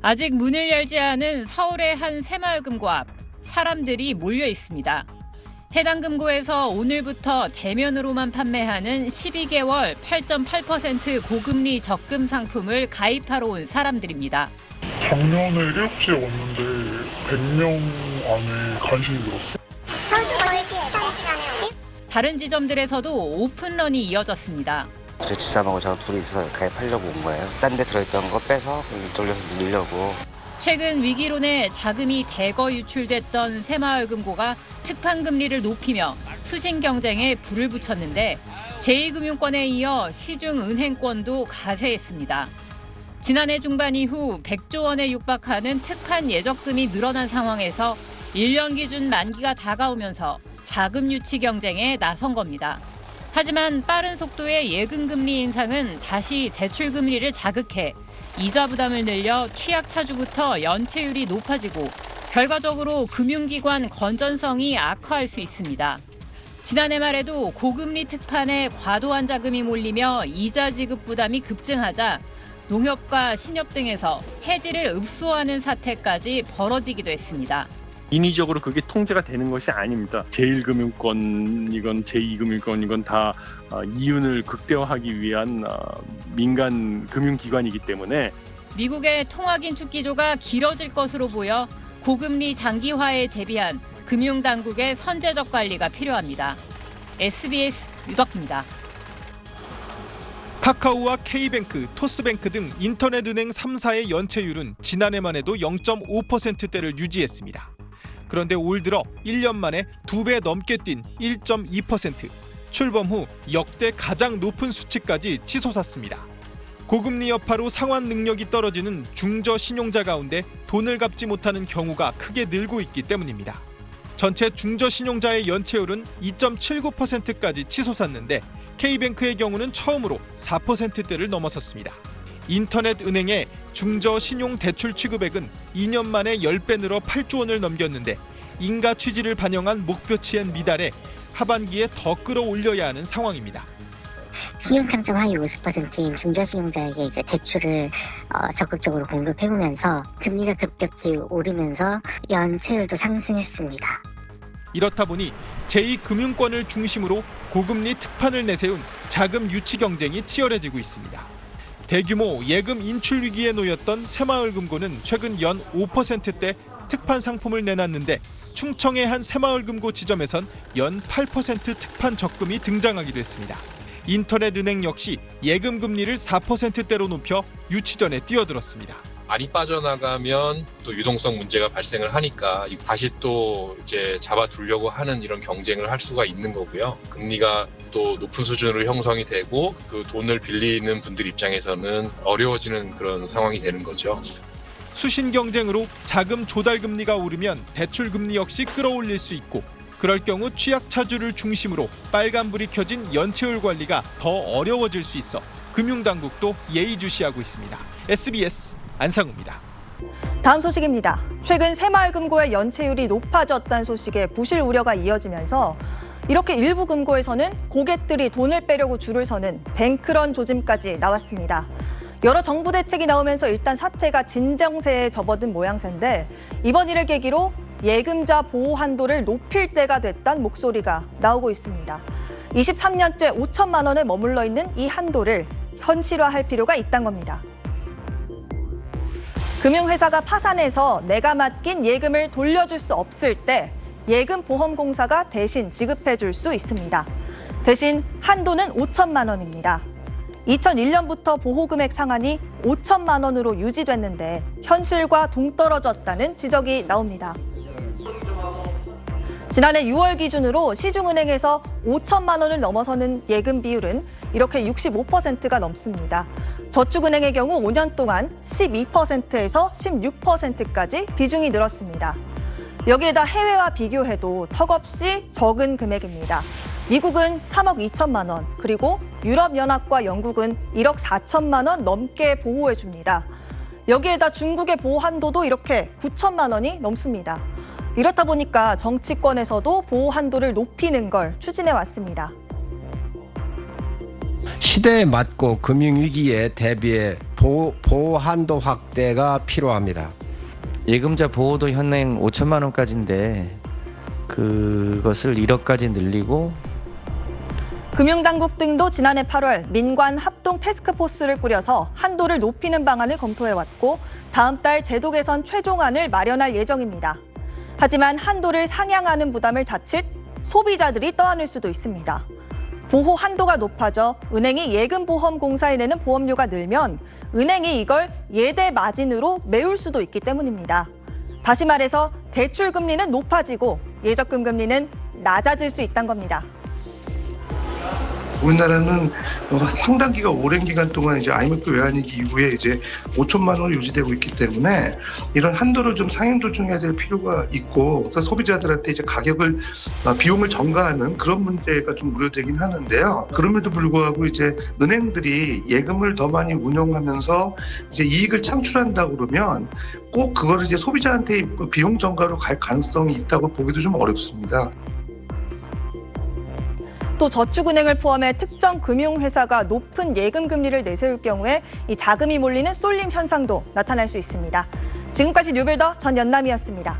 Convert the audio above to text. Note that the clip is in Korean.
아직 문을 열지 않은 서울의 한 새마을금고 앞, 사람들이 몰려 있습니다. 해당 금고에서 오늘부터 대면으로만 판매하는 12개월 8.8% 고금리 적금 상품을 가입하러 온 사람들입니다. 작년에 7시에 왔는데 100명 안에 간신히 늘었어요. 저도 거의 비슷한 시간에 다른 지점들에서도 오픈런이 이어졌습니다. 저 집사람하고 저 둘이서 가입하려고 온 거예요. 딴 데 들어있던 거 빼서 돌려서 늘리려고. 최근 위기론에 자금이 대거 유출됐던 새마을금고가 특판금리를 높이며 수신 경쟁에 불을 붙였는데 제2금융권에 이어 시중은행권도 가세했습니다. 지난해 중반 이후 100조 원에 육박하는 특판 예적금이 늘어난 상황에서 1년 기준 만기가 다가오면서 자금 유치 경쟁에 나선 겁니다. 하지만 빠른 속도의 예금금리 인상은 다시 대출금리를 자극해 이자 부담을 늘려 취약 차주부터 연체율이 높아지고 결과적으로 금융기관 건전성이 악화할 수 있습니다. 지난해 말에도 고금리 특판에 과도한 자금이 몰리며 이자 지급 부담이 급증하자 농협과 신협 등에서 해지를 읍소하는 사태까지 벌어지기도 했습니다. 인위적으로 그게 통제가 되는 것이 아닙니다. 제1금융권이건 제2금융권이건 다 이윤을 극대화하기 위한 민간 금융기관이기 때문에 미국의 통화긴축기조가 길어질 것으로 보여 고금리 장기화에 대비한 금융당국의 선제적 관리가 필요합니다. SBS 유덕입니다. 카카오와 K뱅크, 토스뱅크 등 인터넷은행 3사의 연체율은 지난해만 해도 0.5%대를 유지했습니다. 그런데 올 들어 1년 만에 2배 넘게 뛴 1.2%, 출범 후 역대 가장 높은 수치까지 치솟았습니다. 고금리 여파로 상환 능력이 떨어지는 중저 신용자 가운데 돈을 갚지 못하는 경우가 크게 늘고 있기 때문입니다. 전체 중저 신용자의 연체율은 2.79%까지 치솟았는데 K뱅크의 경우는 처음으로 4%대를 넘어섰습니다. 인터넷 은행의 중저 신용 대출 취급액은 2년 만에 10배 늘어 8조 원을 넘겼는데 인가 취지를 반영한 목표치엔 미달해 하반기에 더 끌어올려야 하는 상황입니다. 신용 평점 하위 50%인 중저신용자에게 이제 대출을 적극적으로 공급해오면서 금리가 급격히 오르면서 연체율도 상승했습니다. 이렇다 보니 제2금융권을 중심으로 고금리 특판을 내세운 자금 유치 경쟁이 치열해지고 있습니다. 대규모 예금 인출 위기에 놓였던 새마을금고는 최근 연 5%대 특판 상품을 내놨는데 충청의 한 새마을금고 지점에선 연 8% 특판 적금이 등장하기도 했습니다. 인터넷 은행 역시 예금 금리를 4%대로 높여 유치 전에 뛰어들었습니다. 많이 빠져나가면 또 유동성 문제가 발생을 하니까 다시 또 이제 잡아두려고 하는 이런 경쟁을 할 수가 있는 거고요. 금리가 또 높은 수준으로 형성이 되고 그 돈을 빌리는 분들 입장에서는 어려워지는 그런 상황이 되는 거죠. 수신 경쟁으로 자금 조달 금리가 오르면 대출 금리 역시 끌어올릴 수 있고 그럴 경우 취약 차주를 중심으로 빨간불이 켜진 연체율 관리가 더 어려워질 수 있어 금융당국도 예의주시하고 있습니다. SBS 안상우입니다. 다음 소식입니다. 최근 새마을금고의 연체율이 높아졌다는 소식에 부실 우려가 이어지면서 이렇게 일부 금고에서는 고객들이 돈을 빼려고 줄을 서는 뱅크런 조짐까지 나왔습니다. 여러 정부 대책이 나오면서 일단 사태가 진정세에 접어든 모양새인데 이번 일을 계기로 예금자 보호 한도를 높일 때가 됐다는 목소리가 나오고 있습니다. 23년째 5천만 원에 머물러 있는 이 한도를 현실화할 필요가 있다는 겁니다. 금융회사가 파산해서 내가 맡긴 예금을 돌려줄 수 없을 때 예금보험공사가 대신 지급해 줄 수 있습니다. 대신 한도는 5천만 원입니다. 2001년부터 보호금액 상한이 5천만 원으로 유지됐는데 현실과 동떨어졌다는 지적이 나옵니다. 지난해 6월 기준으로 시중은행에서 5천만 원을 넘어서는 예금 비율은 이렇게 65%가 넘습니다. 저축은행의 경우 5년 동안 12%에서 16%까지 비중이 늘었습니다. 여기에다 해외와 비교해도 턱없이 적은 금액입니다. 미국은 3억 2천만 원, 그리고 유럽연합과 영국은 1억 4천만 원 넘게 보호해 줍니다. 여기에다 중국의 보호 한도도 이렇게 9천만 원이 넘습니다. 이렇다 보니까 정치권에서도 보호 한도를 높이는 걸 추진해 왔습니다. 시대에 맞고 금융위기에 대비해 보호 한도 확대가 필요합니다. 예금자 보호도 현행 5천만 원까지인데 그것을 1억까지 늘리고 금융당국 등도 지난해 8월 민관 합동 태스크포스를 꾸려서 한도를 높이는 방안을 검토해왔고 다음 달 제도 개선 최종안을 마련할 예정입니다. 하지만 한도를 상향하는 부담을 자칫 소비자들이 떠안을 수도 있습니다. 보호 한도가 높아져 은행이 예금보험공사에 내는 보험료가 늘면 은행이 이걸 예대 마진으로 메울 수도 있기 때문입니다. 다시 말해서 대출 금리는 높아지고 예적금 금리는 낮아질 수 있다는 겁니다. 우리나라는 상당 기간 오랜 기간 동안 이제 IMF 외환위기 이후에 이제 5천만 원을 유지되고 있기 때문에 이런 한도를 좀 상향 조정해야 될 필요가 있고, 그래서 소비자들한테 이제 가격을 비용을 전가하는 그런 문제가 좀 우려되긴 하는데요. 그럼에도 불구하고 이제 은행들이 예금을 더 많이 운용하면서 이제 이익을 창출한다고 그러면 꼭 그거를 이제 소비자한테 비용 전가로 갈 가능성이 있다고 보기도 좀 어렵습니다. 또 저축은행을 포함해 특정 금융회사가 높은 예금 금리를 내세울 경우에 이 자금이 몰리는 쏠림 현상도 나타날 수 있습니다. 지금까지 뉴빌더 전연남이었습니다.